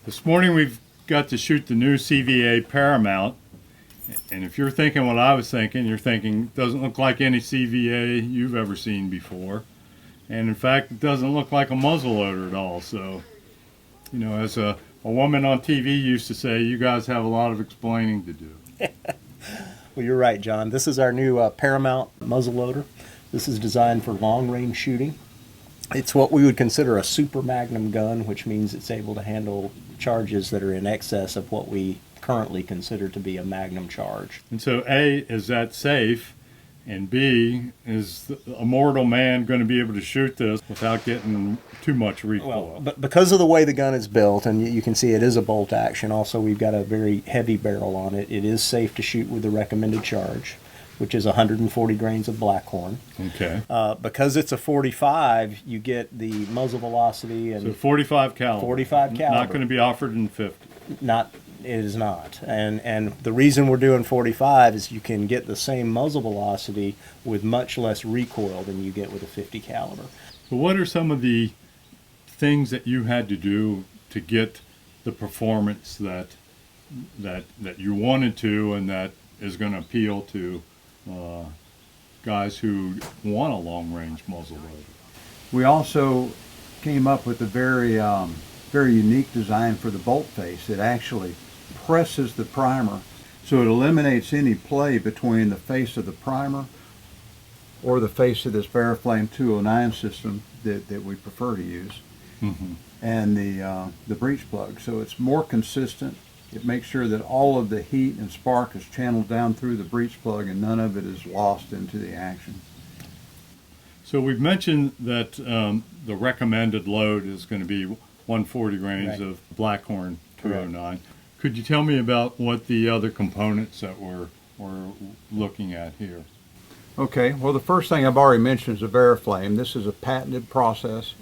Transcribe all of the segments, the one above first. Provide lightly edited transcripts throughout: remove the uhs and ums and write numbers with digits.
This morning we've got to shoot the new CVA Paramount, and if you're thinking what I was thinking, you're thinking doesn't look like any CVA you've ever seen before, and in fact it doesn't look like a muzzleloader at all. So, you know, as a woman on TV used to say, you guys have a lot of explaining to do. Well, you're right, John. This is our new Paramount muzzleloader. This is designed for long-range shooting. It's what we would consider a super magnum gun, which means it's able to handle charges that are in excess of what we currently consider to be a magnum charge. And so A, is that safe? And B, is a mortal man going to be able to shoot this without getting too much recoil? Well, but because of the way the gun is built, and you can see it is a bolt action, also we've got a very heavy barrel on it. It is safe to shoot with the recommended charge, which is 140 grains of blackhorn. Okay. Because it's a 45, you get the muzzle velocity and So 45 caliber. 45 caliber. Not going to be offered in 50. It is not. And the reason we're doing 45 is you can get the same muzzle velocity with much less recoil than you get with a 50 caliber. So what are some of the things that you had to do to get the performance that you wanted to, and that is going to appeal to guys who want a long-range muzzleloader? We also came up with a very unique design for the bolt face. It actually presses the primer, so it eliminates any play between the face of the primer or the face of this Variflame 209 system that we prefer to use, and the breech plug. So it's more consistent. It makes sure that all of the heat and spark is channeled down through the breech plug and none of it is lost into the action. So we've mentioned that the recommended load is going to be 140 grains of Blackhorn 209. Could you tell me about what the other components that we're looking at here? Okay, well, the first thing I've already mentioned is a Variflame. This is a patented process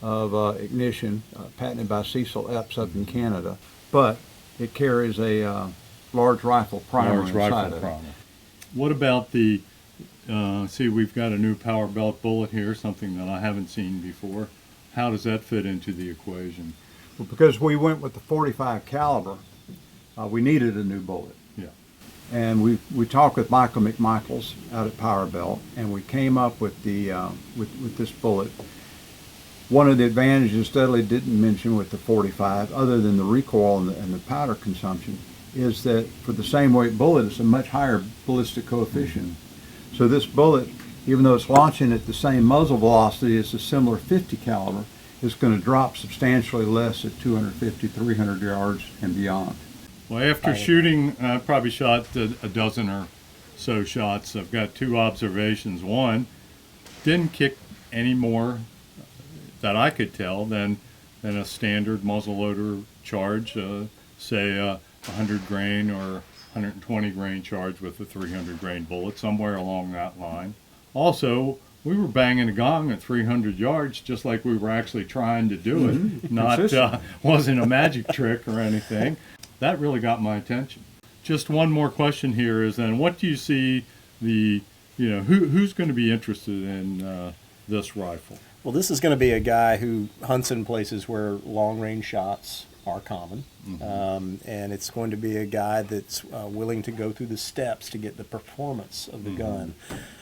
of ignition, patented by Cecil Epps up in Canada, but it carries a large rifle primer inside of it. What about the, see, we've got a new PowerBelt bullet here, something that I haven't seen before. How does that fit into the equation? Well, because we went with the 45 caliber, we needed a new bullet. Yeah. And we talked with Michael McMichaels out at PowerBelt, and we came up with the with this bullet. One of the advantages Dudley didn't mention with the 45, other than the recoil and the powder consumption, is that for the same weight bullet, it's a much higher ballistic coefficient. So this bullet, even though it's launching at the same muzzle velocity as a similar 50 caliber, is going to drop substantially less at 250, 300 yards and beyond. Well, after shooting, I probably shot a dozen or so shots. I've got two observations. One, didn't kick any more that I could tell than a standard muzzleloader charge, say 100 grain or 120 grain charge with a 300 grain bullet, somewhere along that line. Also, we were banging a gong at 300 yards, just like we were actually trying to do it. Not wasn't a magic trick or anything. That really got my attention. Just one more question here is then, what do you see who's going to be interested in this rifle? Well, this is going to be a guy who hunts in places where long-range shots are common, and it's going to be a guy that's willing to go through the steps to get the performance of the gun.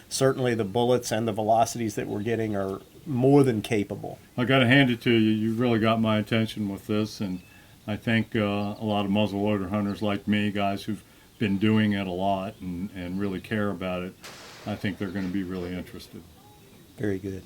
Certainly the bullets and the velocities that we're getting are more than capable. I got to hand it to you. You really got my attention with this, and I think a lot of muzzleloader hunters like me, guys who've been doing it a lot and really care about it, I think they're going to be really interested. Very good.